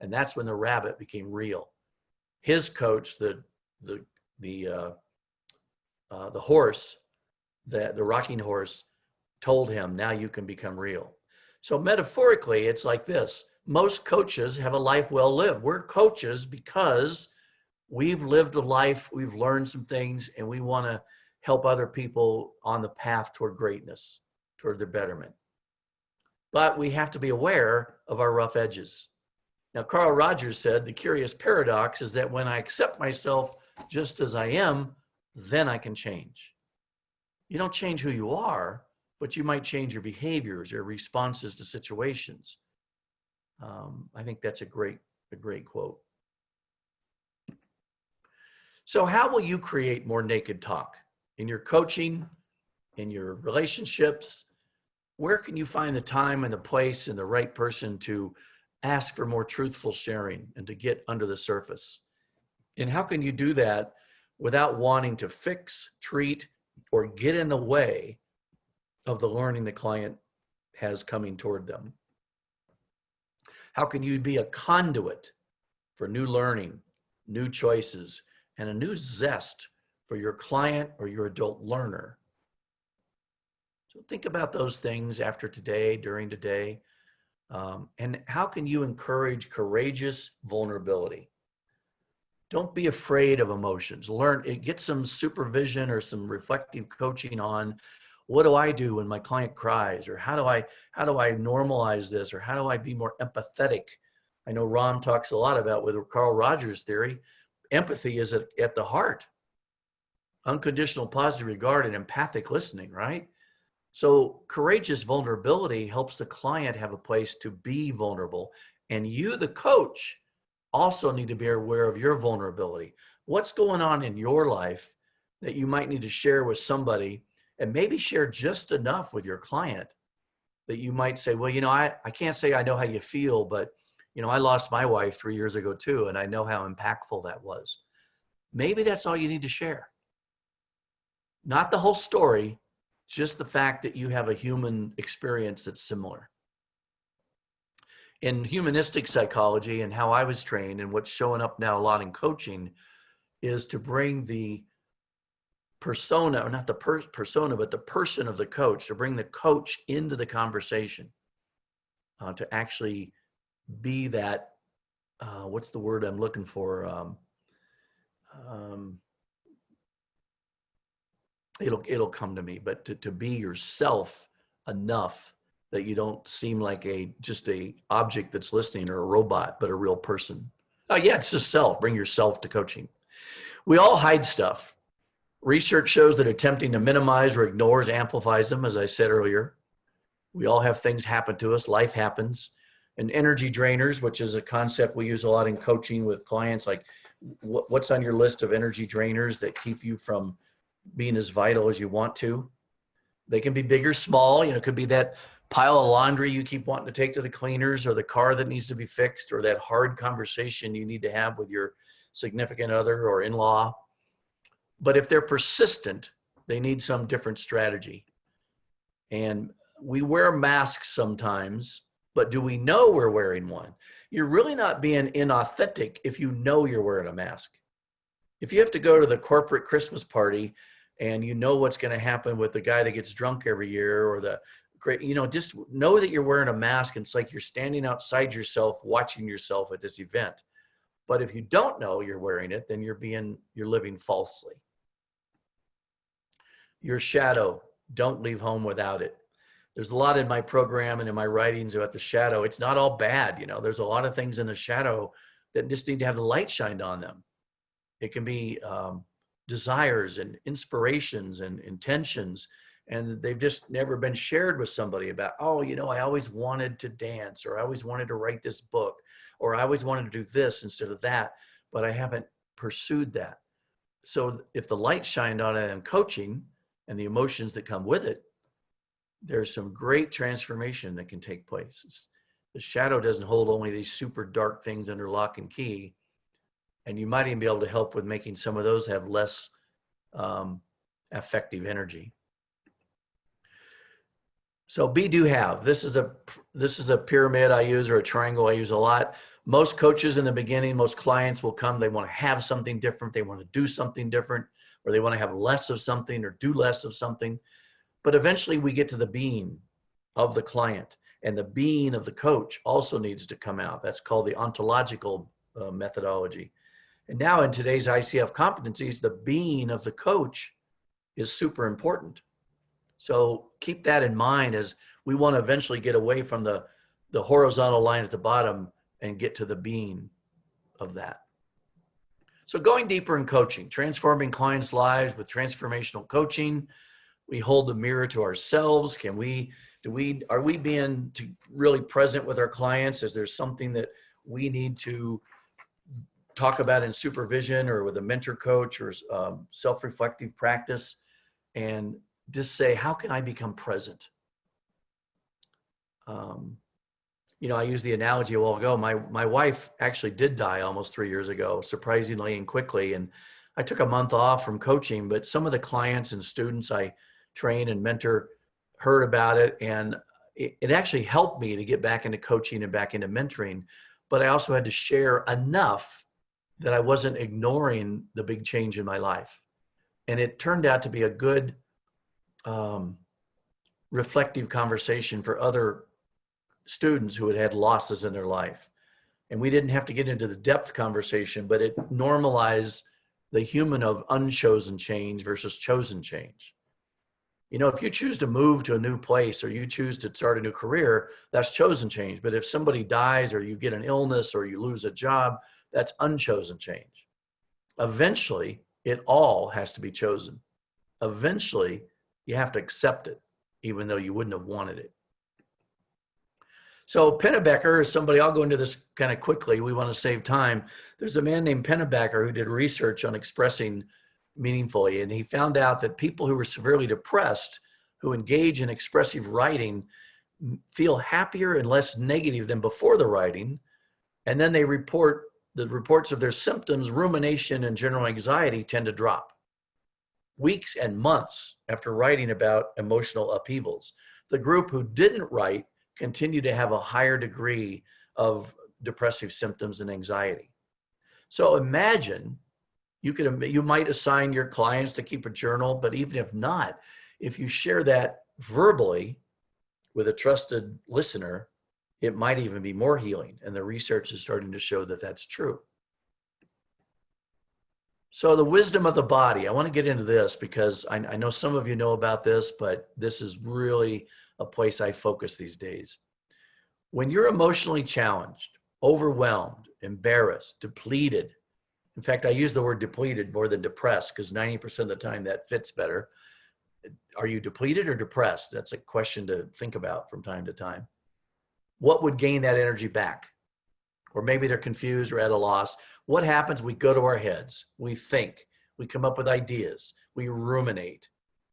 [SPEAKER 2] And that's when the rabbit became real. His coach, the the horse, the rocking horse, told him, now you can become real. So metaphorically, it's like this. Most coaches have a life well lived. We're coaches because we've lived a life, we've learned some things, and we want to help other people on the path toward greatness, toward their betterment. But we have to be aware of our rough edges. Now, Carl Rogers said, the curious paradox is that when I accept myself just as I am, then I can change. You don't change who you are, but you might change your behaviors, your responses to situations. I think that's a great quote. So how will you create more naked talk in your coaching, in your relationships? Where can you find the time and the place and the right person to ask for more truthful sharing and to get under the surface? And how can you do that without wanting to fix, treat, or get in the way of the learning the client has coming toward them? How can you be a conduit for new learning, new choices, and a new zest for your client or your adult learner? So think about those things after today, during today. And how can you encourage courageous vulnerability? Don't be afraid of emotions. Get some supervision or some reflective coaching on, what do I do when my client cries? Or how do I normalize this? Or how do I be more empathetic? I know Ron talks a lot about, with Carl Rogers' theory, empathy is at the heart. Unconditional positive regard and empathic listening, right? So courageous vulnerability helps the client have a place to be vulnerable. And you, the coach, also need to be aware of your vulnerability. What's going on in your life that you might need to share with somebody, and maybe share just enough with your client that you might say, well, I can't say I know how you feel, but I lost my wife 3 years ago too, and I know how impactful that was. Maybe that's all you need to share. Not the whole story, just the fact that you have a human experience that's similar. In humanistic psychology and how I was trained, and what's showing up now a lot in coaching, is to bring the persona, or not the persona, but the person of the coach, to bring the coach into the conversation, to actually be that, what's the word I'm looking for? It'll come to me, but to be yourself enough that you don't seem like just a object that's listening, or a robot, but a real person. Oh yeah, it's just self. Bring yourself to coaching. We all hide stuff. Research shows that attempting to minimize or ignores amplifies them, as I said earlier. We all have things happen to us. Life happens. And energy drainers, which is a concept we use a lot in coaching with clients, like what's on your list of energy drainers that keep you from being as vital as you want to? They can be big or small. It could be that pile of laundry you keep wanting to take to the cleaners, or the car that needs to be fixed, or that hard conversation you need to have with your significant other or in-law. But if they're persistent, they need some different strategy. And we wear masks sometimes, but do we know we're wearing one? You're really not being inauthentic if you know you're wearing a mask. If you have to go to the corporate Christmas party and you know what's going to happen with the guy that gets drunk every year, or just know that you're wearing a mask, and it's like you're standing outside yourself, watching yourself at this event. But if you don't know you're wearing it, then you're living falsely. Your shadow, don't leave home without it. There's a lot in my program and in my writings about the shadow. It's not all bad. There's a lot of things in the shadow that just need to have the light shined on them. It can be desires and inspirations and intentions, and they've just never been shared with somebody about, I always wanted to dance, or I always wanted to write this book, or I always wanted to do this instead of that, but I haven't pursued that. So if the light shined on it in coaching and the emotions that come with it, there's some great transformation that can take place. The shadow doesn't hold only these super dark things under lock and key. And you might even be able to help with making some of those have less effective energy. So be, do, have. This is a pyramid I use, or a triangle I use a lot. Most coaches in the beginning, most clients will come, they want to have something different. They want to do something different. or they want to have less of something or do less of something. But eventually we get to the being of the client, and the being of the coach also needs to come out. That's called the ontological methodology. And now in today's ICF competencies, the being of the coach is super important. So keep that in mind as we want to eventually get away from the horizontal line at the bottom and get to the being of that. So going deeper in coaching, transforming clients' lives with transformational coaching, we hold the mirror to ourselves. Are we being really present with our clients? Is there something that we need to talk about in supervision or with a mentor coach or self-reflective practice, and just say, how can I become present? I used the analogy a while ago. My wife actually did die almost 3 years ago, surprisingly and quickly. And I took a month off from coaching, but some of the clients and students I train and mentor heard about it. And it actually helped me to get back into coaching and back into mentoring. But I also had to share enough that I wasn't ignoring the big change in my life. And it turned out to be a good reflective conversation for other students who had had losses in their life. And we didn't have to get into the depth conversation, but it normalized the human of unchosen change versus chosen change. If you choose to move to a new place or you choose to start a new career, that's chosen change. But if somebody dies or you get an illness or you lose a job, that's unchosen change. Eventually, it all has to be chosen. Eventually, you have to accept it, even though you wouldn't have wanted it. So Pennebaker is somebody, I'll go into this kind of quickly. We want to save time. There's a man named Pennebaker who did research on expressing meaningfully. And he found out that people who were severely depressed, who engage in expressive writing, feel happier and less negative than before the writing. And then the reports of their symptoms, rumination, and general anxiety tend to drop weeks and months after writing about emotional upheavals. The group who didn't write continue to have a higher degree of depressive symptoms and anxiety. So imagine you might assign your clients to keep a journal, but even if not, if you share that verbally with a trusted listener, it might even be more healing. And the research is starting to show that that's true. So the wisdom of the body, I want to get into this because I know some of you know about this, but this is really a place I focus these days. When you're emotionally challenged, overwhelmed, embarrassed, depleted, in fact, I use the word depleted more than depressed because 90% of the time that fits better. Are you depleted or depressed? That's a question to think about from time to time. What would gain that energy back? Or maybe they're confused or at a loss. What happens? We go to our heads. We think. We come up with ideas. We ruminate.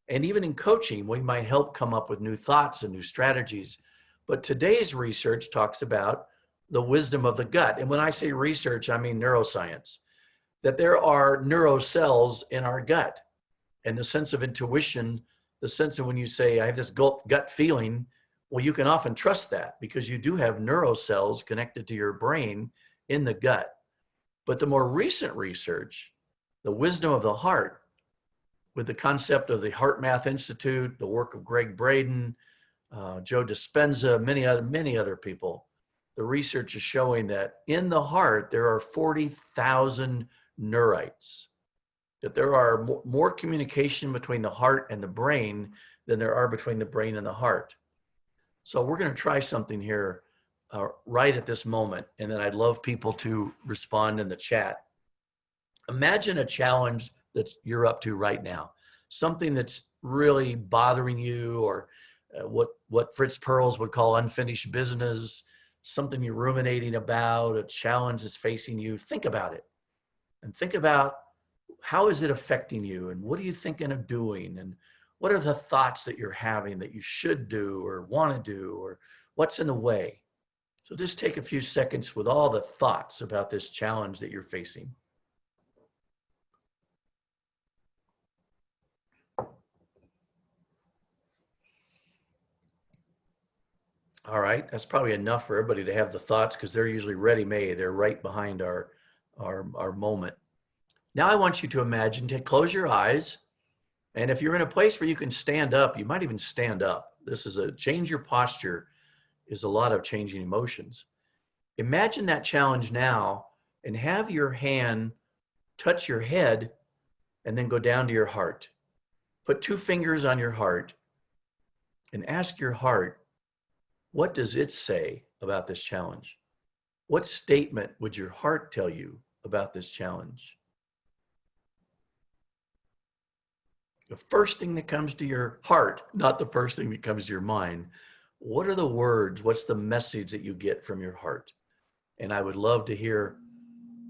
[SPEAKER 2] And even in coaching, we might help come up with new thoughts and new strategies. But today's research talks about the wisdom of the gut. And when I say research, I mean neuroscience. That there are neurocells in our gut. And the sense of intuition, the sense of when you say, I have this gut feeling, well, you can often trust that because you do have neurocells connected to your brain in the gut. But the more recent research, the wisdom of the heart, with the concept of the Heart Math Institute, the work of Greg Braden, Joe Dispenza, many other people, the research is showing that in the heart, there are 40,000 neurites, that there are more communication between the heart and the brain than there are between the brain and the heart. So we're going to try something here right at this moment, and then I'd love people to respond in the chat. Imagine a challenge that you're up to right now, something that's really bothering you, or what Fritz Perls would call unfinished business, something you're ruminating about, a challenge that's facing you. Think about it. And think about how is it affecting you and what are you thinking of doing and what are the thoughts that you're having that you should do or want to do or what's in the way. So just take a few seconds with all the thoughts about this challenge that you're facing. All right, that's probably enough for everybody to have the thoughts because they're usually ready-made. They're right behind our moment. Now I want you to imagine, close your eyes. And if you're in a place where you can stand up, you might even stand up. This is change your posture is a lot of changing emotions. Imagine that challenge now and have your hand touch your head and then go down to your heart. Put 2 fingers on your heart and ask your heart, what does it say about this challenge? What statement would your heart tell you about this challenge? The first thing that comes to your heart, not the first thing that comes to your mind. What are the words? What's the message that you get from your heart? And I would love to hear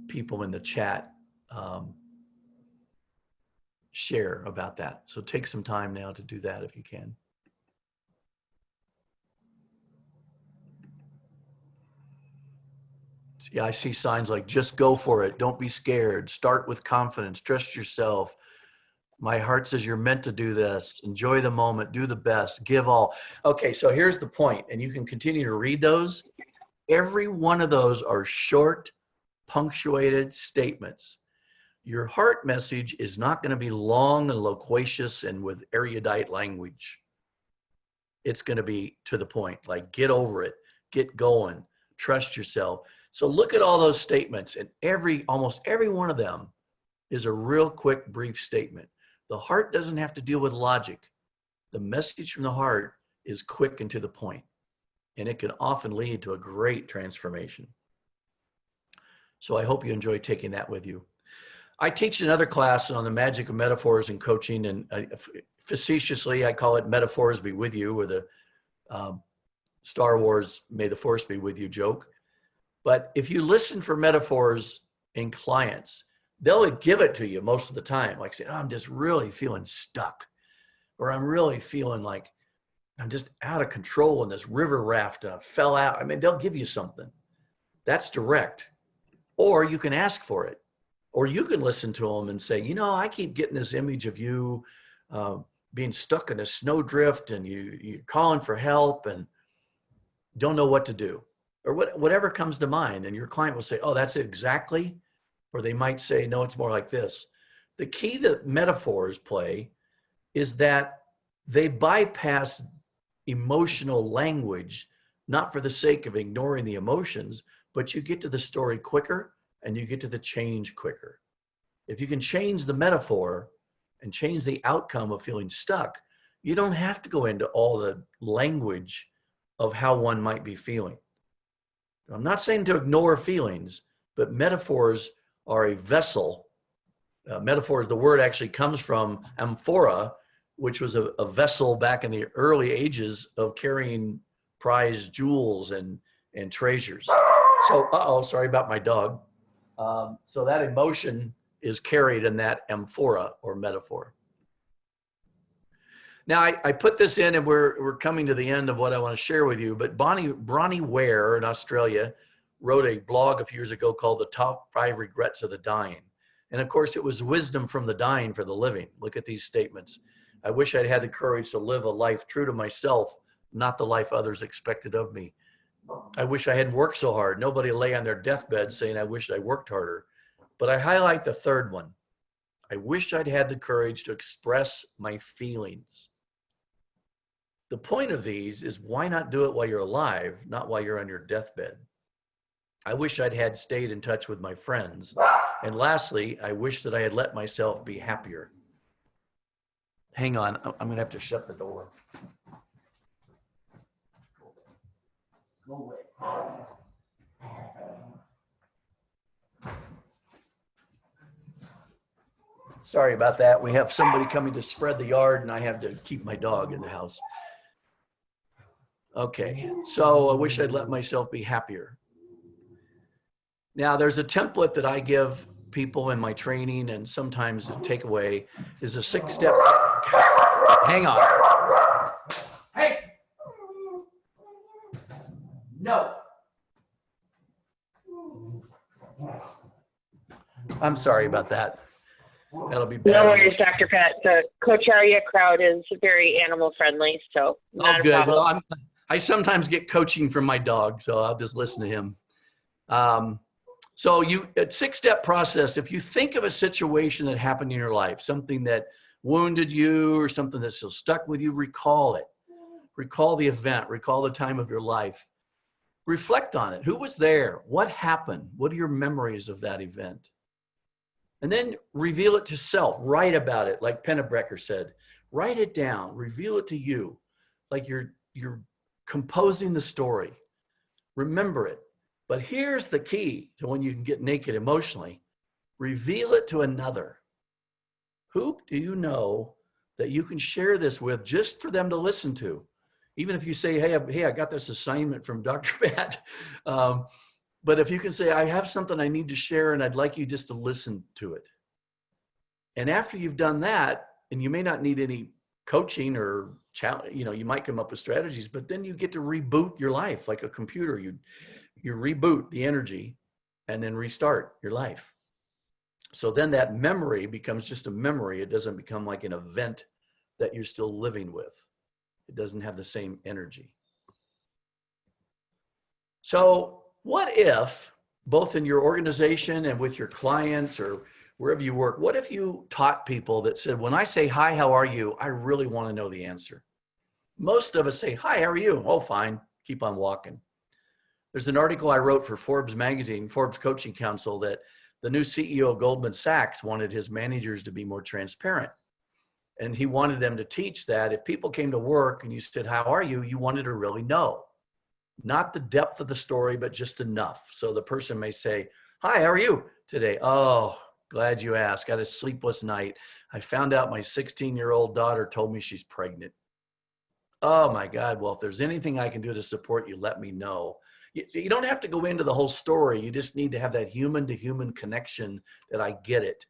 [SPEAKER 2] people in the chat share about that. So take some time now to do that if you can. See, I see signs like just go for it. Don't be scared. Start with confidence. Trust yourself. My heart says you're meant to do this. Enjoy the moment. Do the best. Give all. Okay, so here's the point, and you can continue to read those. Every one of those are short, punctuated statements. Your heart message is not going to be long and loquacious and with erudite language. It's going to be to the point, like get over it, get going, trust yourself. So look at all those statements, and almost every one of them is a real quick, brief statement. The heart doesn't have to deal with logic. The message from the heart is quick and to the point, and it can often lead to a great transformation. So I hope you enjoy taking that with you. I teach another class on the magic of metaphors in coaching, and facetiously, I call it Metaphors Be With You, or the Star Wars May the Force Be With You joke. But if you listen for metaphors in clients, they'll give it to you most of the time. Like say, oh, I'm just really feeling stuck, or I'm really feeling like I'm just out of control in this river raft and I fell out. I mean, they'll give you something. That's direct. Or you can ask for it. Or you can listen to them and say, you know, I keep getting this image of you being stuck in a snowdrift and you're calling for help and don't know what to do. Or whatever comes to mind. And your client will say, oh, that's it exactly. Or they might say, no, it's more like this. The key that metaphors play is that they bypass emotional language, not for the sake of ignoring the emotions, but you get to the story quicker and you get to the change quicker. If you can change the metaphor and change the outcome of feeling stuck, you don't have to go into all the language of how one might be feeling. I'm not saying to ignore feelings, but metaphors are a vessel. Metaphors, the word actually comes from amphora, which was a vessel back in the early ages of carrying prized jewels and treasures. So, sorry about my dog. So that emotion is carried in that amphora or metaphor. Now, I put this in, and we're coming to the end of what I want to share with you, but Bronnie Ware in Australia wrote a blog a few years ago called The Top 5 Regrets of the Dying. And of course, it was wisdom from the dying for the living. Look at these statements. I wish I'd had the courage to live a life true to myself, not the life others expected of me. I wish I hadn't worked so hard. Nobody lay on their deathbed saying, I wish I worked harder. But I highlight the third one. I wish I'd had the courage to express my feelings. The point of these is why not do it while you're alive, not while you're on your deathbed? I wish I'd had stayed in touch with my friends. And lastly, I wish that I had let myself be happier. Hang on, I'm gonna have to shut the door. Go away. Sorry about that. We have somebody coming to spread the yard and I have to keep my dog in the house. Okay, so I wish I'd let myself be happier. Now, there's a template that I give people in my training, and sometimes the takeaway is a 6-step. Hang on. Hey! No. I'm sorry about that. That'll be bad.
[SPEAKER 1] No worries, Dr. Pat. The Coacharya crowd is very animal friendly, so not
[SPEAKER 2] a good.
[SPEAKER 1] problem.
[SPEAKER 2] Well, I sometimes get coaching from my dog, so I'll just listen to him. So a 6-step process, if you think of a situation that happened in your life, something that wounded you or something that's still stuck with you, recall it. Recall the event, recall the time of your life. Reflect on it. Who was there? What happened? What are your memories of that event? And then reveal it to self. Write about it, like Pennebecker said. Write it down. Reveal it to you, like you're composing the story. Remember it. But here's the key to when you can get naked emotionally. Reveal it to another. Who do you know that you can share this with just for them to listen to? Even if you say, hey, I got this assignment from Dr. Pat. But if you can say, I have something I need to share and I'd like you just to listen to it. And after you've done that, and you may not need any coaching or challenge, you might come up with strategies, but then you get to reboot your life like a computer. You reboot the energy and then restart your life. So then that memory becomes just a memory. It doesn't become like an event that you're still living with. It doesn't have the same energy. So what if, both in your organization and with your clients or wherever you work, what if you taught people that said, when I say, hi, how are you? I really want to know the answer. Most of us say, hi, how are you? Oh, fine. Keep on walking. There's an article I wrote for Forbes magazine, Forbes Coaching Council, that the new CEO of Goldman Sachs wanted his managers to be more transparent. And he wanted them to teach that if people came to work and you said, how are you? You wanted to really know. Not the depth of the story, but just enough. So the person may say, hi, how are you today? Oh, glad you asked. Got a sleepless night. I found out my 16-year-old daughter told me she's pregnant. Oh my God. Well, if there's anything I can do to support you, let me know. You don't have to go into the whole story. You just need to have that human to human connection that I get it.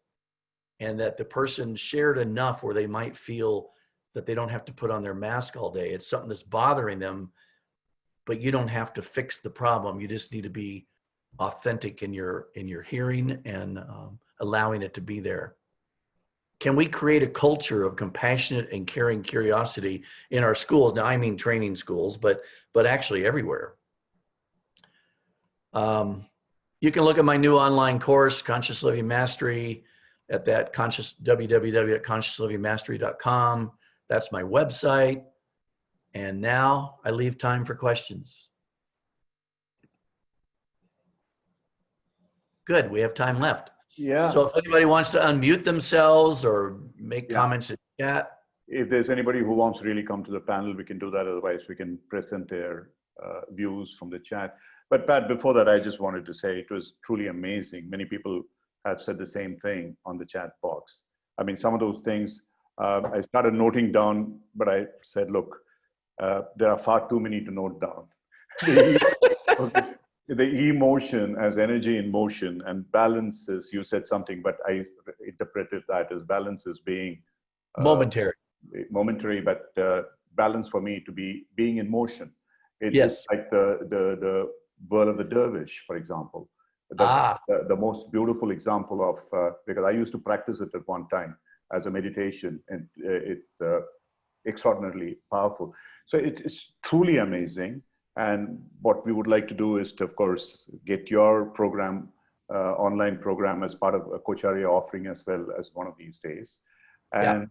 [SPEAKER 2] And that the person shared enough where they might feel that they don't have to put on their mask all day. It's something that's bothering them, but you don't have to fix the problem. You just need to be authentic in your hearing and allowing it to be there. Can we create a culture of compassionate and caring curiosity in our schools? Now, I mean training schools, but actually everywhere. You can look at my new online course, Conscious Living Mastery, at that www.consciouslivingmastery.com. That's my website. And now I leave time for questions. Good, we have time left.
[SPEAKER 3] Yeah.
[SPEAKER 2] So if anybody wants to unmute themselves or make comments in chat.
[SPEAKER 3] If there's anybody who wants to really come to the panel, we can do that. Otherwise, we can present their views from the chat. But Pat, before that, I just wanted to say it was truly amazing. Many people have said the same thing on the chat box. I mean, some of those things I started noting down, but I said, look, there are far too many to note down. The emotion as energy in motion and balances, you said something, but I interpreted that as balance as being
[SPEAKER 2] momentary,
[SPEAKER 3] but balance for me to be being in motion.
[SPEAKER 2] Yes.
[SPEAKER 3] It's like the whirl of the dervish, for example. The most beautiful example of, because I used to practice it at one time as a meditation, and it's extraordinarily powerful. So it's truly amazing. And what we would like to do is to, of course, get your program, online program as part of a Coacharya offering as well as one of these days. And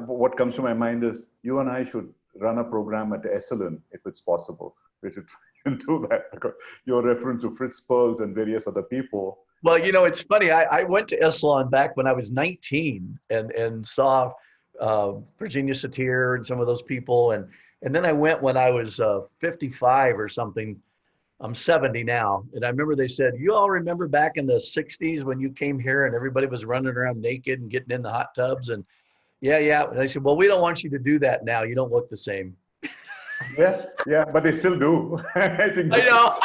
[SPEAKER 3] what comes to my mind is you and I should run a program at Esalen if it's possible. We should try and do that because your reference to Fritz Perls and various other people.
[SPEAKER 2] Well, it's funny. I went to Esalen back when I was 19 and saw Virginia Satir and some of those people. And then I went when I was 55 or something. I'm 70 now. And I remember they said, you all remember back in the 60s when you came here and everybody was running around naked and getting in the hot tubs? And yeah. And they said, well, we don't want you to do that now. You don't look the same.
[SPEAKER 3] Yeah, but they still do. I
[SPEAKER 2] know.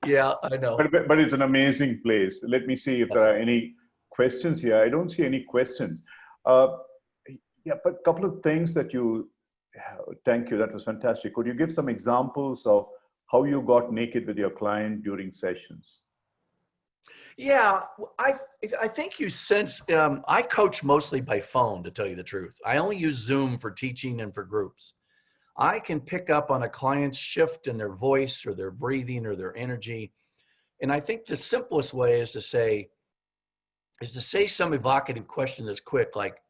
[SPEAKER 2] Yeah, I know.
[SPEAKER 3] But it's an amazing place. Let me see if there are any questions here. I don't see any questions. But a couple of things that thank you. That was fantastic. Could you give some examples of how you got naked with your client during sessions?
[SPEAKER 2] Yeah, I think you sense, I coach mostly by phone, to tell you the truth. I only use Zoom for teaching and for groups. I can pick up on a client's shift in their voice or their breathing or their energy. And I think the simplest way is to say some evocative question that's quick, like,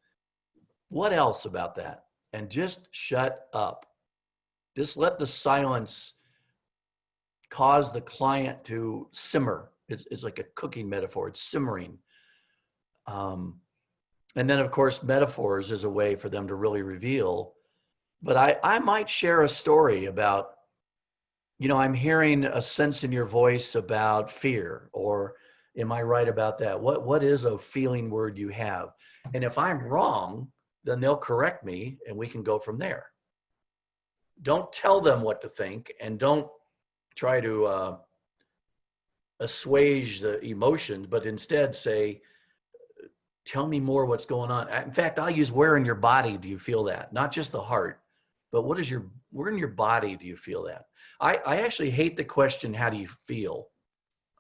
[SPEAKER 2] what else about that? And just shut up. Just let the silence cause the client to simmer. It's like a cooking metaphor. It's simmering. And then, of course, metaphors is a way for them to really reveal. But I might share a story about, I'm hearing a sense in your voice about fear, or am I right about that? What is a feeling word you have? And if I'm wrong, then they'll correct me and we can go from there. Don't tell them what to think, and don't try to assuage the emotions, but instead say, tell me more what's going on. In fact, I'll use, where in your body do you feel that? Not just the heart, but where in your body do you feel that? I actually hate the question, how do you feel?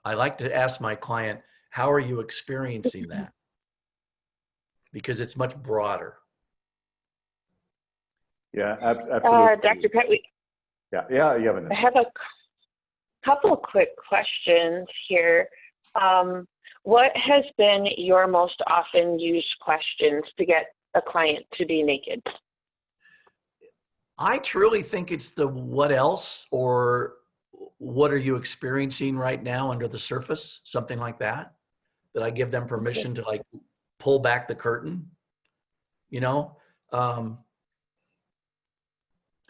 [SPEAKER 2] I like to ask my client, how are you experiencing that? Because it's much broader.
[SPEAKER 3] Yeah, absolutely.
[SPEAKER 1] Dr. Patrick,
[SPEAKER 3] Yeah, Vanessa.
[SPEAKER 1] I have a couple quick questions here. What has been your most often used questions to get a client to be naked?
[SPEAKER 2] I truly think it's the what else, or what are you experiencing right now under the surface, something like that I give them permission to like pull back the curtain.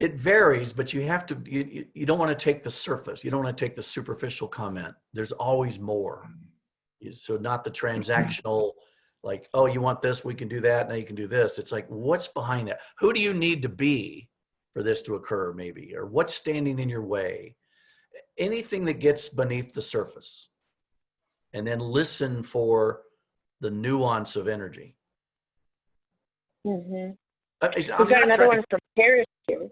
[SPEAKER 2] It varies, but you have to, you don't want to take the surface. You don't want to take the superficial comment. There's always more. So not the transactional, like, oh, you want this, we can do that, now you can do this. It's like, what's behind that? Who do you need to be for this to occur, maybe? Or what's standing in your way? Anything that gets beneath the surface. And then listen for the nuance of energy.
[SPEAKER 1] Mm-hmm.
[SPEAKER 2] We've
[SPEAKER 1] got another one from Paris here.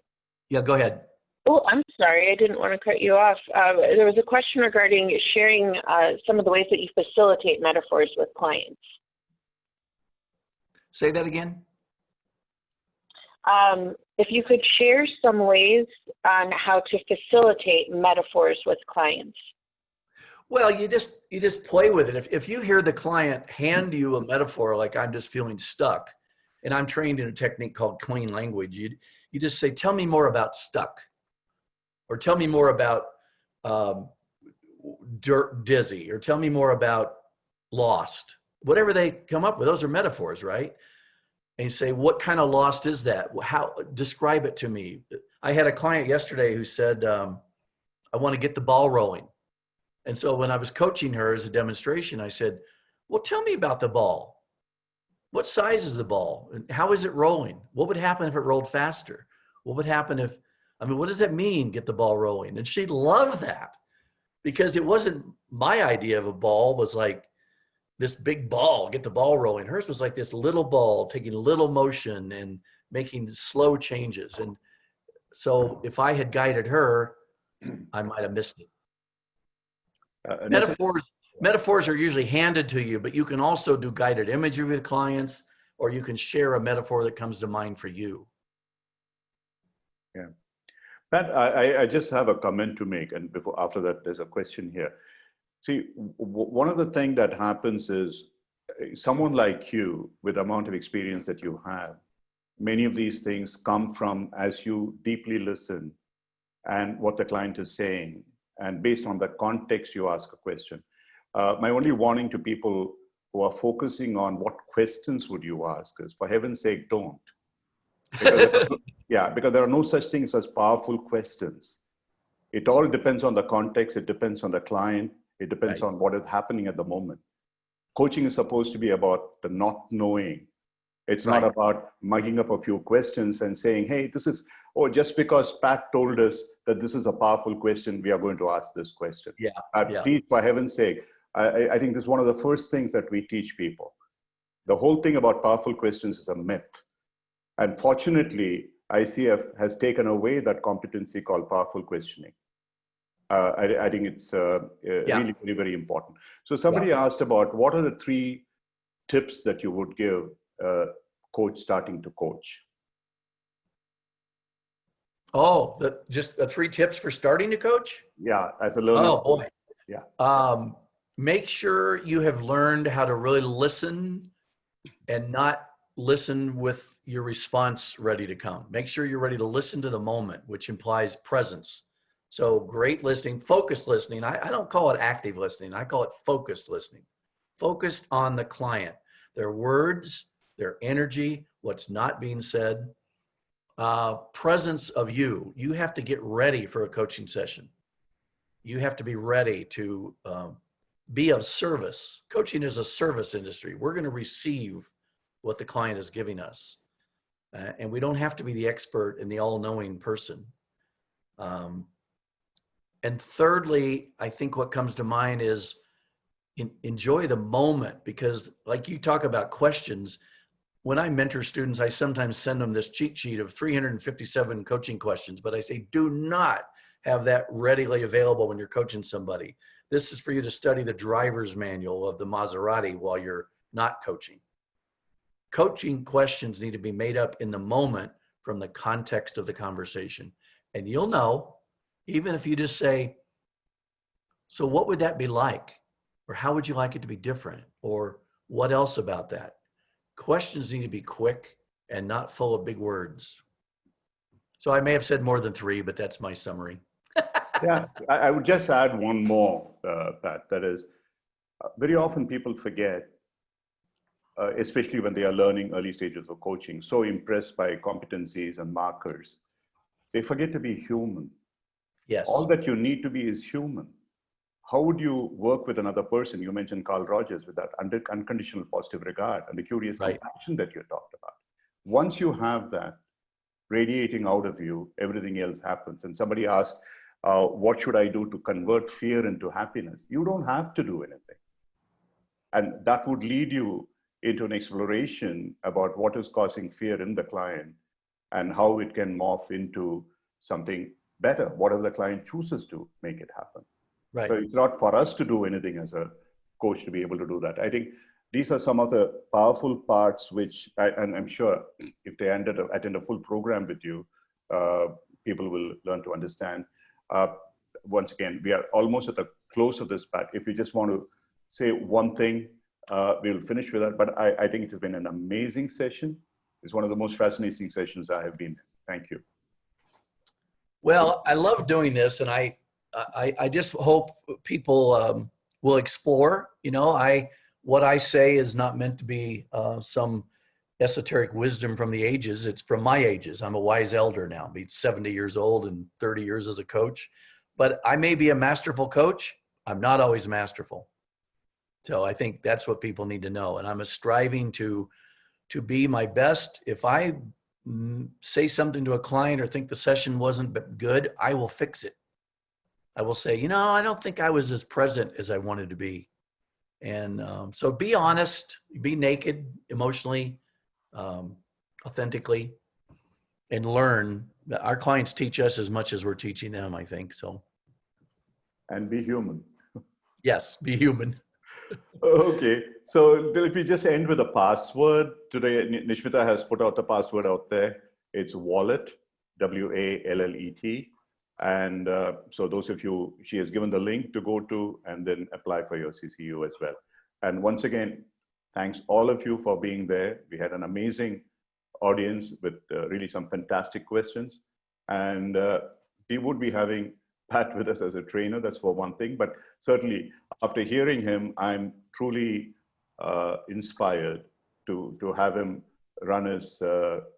[SPEAKER 2] Yeah, go ahead.
[SPEAKER 1] Oh, I'm sorry. I didn't want to cut you off. There was a question regarding sharing some of the ways that you facilitate metaphors with clients.
[SPEAKER 2] Say that again.
[SPEAKER 1] If you could share some ways on how to facilitate metaphors with clients.
[SPEAKER 2] Well, you just play with it. If you hear the client hand you a metaphor, like, I'm just feeling stuck, and I'm trained in a technique called clean language, you just say, tell me more about stuck, or tell me more about dizzy, or tell me more about lost. Whatever they come up with, those are metaphors, right? And you say, what kind of lost is that? How, describe it to me. I had a client yesterday who said, I want to get the ball rolling. And so when I was coaching her as a demonstration, I said, well, tell me about the ball. What size is the ball? And how is it rolling? What would happen if it rolled faster? What would happen if, what does that mean, get the ball rolling? And she loved that, because it wasn't my idea of a ball was like this big ball, get the ball rolling. Hers was like this little ball taking little motion and making slow changes. And so if I had guided her, I might have missed it. Metaphors are usually handed to you, but you can also do guided imagery with clients, or you can share a metaphor that comes to mind for you.
[SPEAKER 3] Yeah. Pat, I just have a comment to make, and after that, there's a question here. See, one of the things that happens is someone like you, with the amount of experience that you have, many of these things come from as you deeply listen and what the client is saying, and based on the context, you ask a question. My only warning to people who are focusing on what questions would you ask is, for heaven's sake, don't. Because there are no such things as powerful questions. It all depends on the context. It depends on the client. It depends on what is happening at the moment. Coaching is supposed to be about the not knowing. It's not about mugging up a few questions and saying, hey, just because Pat told us that this is a powerful question, we are going to ask this question. Please, for heaven's sake, I think this is one of the first things that we teach people. The whole thing about powerful questions is a myth. And fortunately, ICF has taken away that competency called powerful questioning. I think it's really very, very important. So somebody asked about what are the 3 tips that you would give a coach starting to coach?
[SPEAKER 2] Oh, just 3 tips for starting to coach?
[SPEAKER 3] Yeah, as a learner.
[SPEAKER 2] Oh boy.
[SPEAKER 3] Yeah.
[SPEAKER 2] Make sure you have learned how to really listen and not listen with your response ready to come. Make sure you're ready to listen to the moment, which implies presence. So great listening, focused listening. I don't call it active listening. I call it focused listening. Focused on the client, their words, their energy, what's not being said. Presence of you. You have to get ready for a coaching session. You have to be ready to be of service. Coaching is a service industry. We're going to receive what the client is giving us. And we don't have to be the expert and the all-knowing person. And thirdly, I think what comes to mind is enjoy the moment, because like you talk about questions, when I mentor students, I sometimes send them this cheat sheet of 357 coaching questions, but I say, do not have that readily available when you're coaching somebody. This is for you to study the driver's manual of the Maserati while you're not coaching. Coaching questions need to be made up in the moment from the context of the conversation. And you'll know, even if you just say, so what would that be like? Or how would you like it to be different? Or what else about that? Questions need to be quick and not full of big words. So I may have said more than 3, but that's my summary.
[SPEAKER 3] Yeah, I would just add one more, Pat. That is, very often people forget, especially when they are learning early stages of coaching, so impressed by competencies and markers, they forget to be human.
[SPEAKER 2] Yes.
[SPEAKER 3] All that you need to be is human. How would you work with another person? You mentioned Carl Rogers with that unconditional positive regard and the curious compassion that you talked about. Once you have that radiating out of you, everything else happens. And somebody asked, what should I do to convert fear into happiness? You don't have to do anything. And that would lead you into an exploration about what is causing fear in the client and how it can morph into something better, whatever the client chooses to make it happen.
[SPEAKER 2] Right.
[SPEAKER 3] So it's not for us to do anything as a coach to be able to do that. I think these are some of the powerful parts which, and I'm sure if they attend a full program with you, people will learn to understand. Once again, we are almost at the close of this, Pat. If you just want to say one thing, we'll finish with that. But I think it has been an amazing session. It's one of the most fascinating sessions I have been in. Thank you.
[SPEAKER 2] Well, I love doing this, and I just hope people will explore. You know, what I say is not meant to be some esoteric wisdom from the ages. It's from my ages. I'm a wise elder now. I'm 70 years old and 30 years as a coach. But I may be a masterful coach. I'm not always masterful. So I think that's what people need to know. And I'm striving to be my best. If I say something to a client or think the session wasn't good, I will fix it. I will say, you know, I don't think I was as present as I wanted to be. And so be honest, be naked emotionally, authentically, and learn. Our clients teach us as much as we're teaching them, I think. So.
[SPEAKER 3] And be human.
[SPEAKER 2] Yes, be human.
[SPEAKER 3] Okay, so let me just end with a password. Today, Nishmita has put out the password out there. It's wallet, WALLET. And so those of you, she has given the link to go to and then apply for your CCU as well. And once again, thanks all of you for being there. We had an amazing audience with really some fantastic questions. And we would be having Pat with us as a trainer, that's for one thing. But certainly after hearing him, I'm truly inspired to have him run his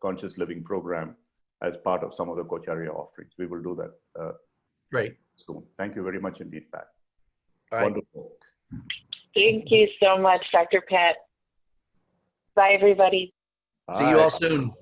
[SPEAKER 3] conscious living program as part of some of the Coacharya offerings. We will do that
[SPEAKER 2] Great.
[SPEAKER 3] soon. Thank you very much indeed, Pat.
[SPEAKER 2] All right.
[SPEAKER 3] Wonderful.
[SPEAKER 1] Thank you so much, Dr. Pat. Bye, everybody.
[SPEAKER 2] See you all soon.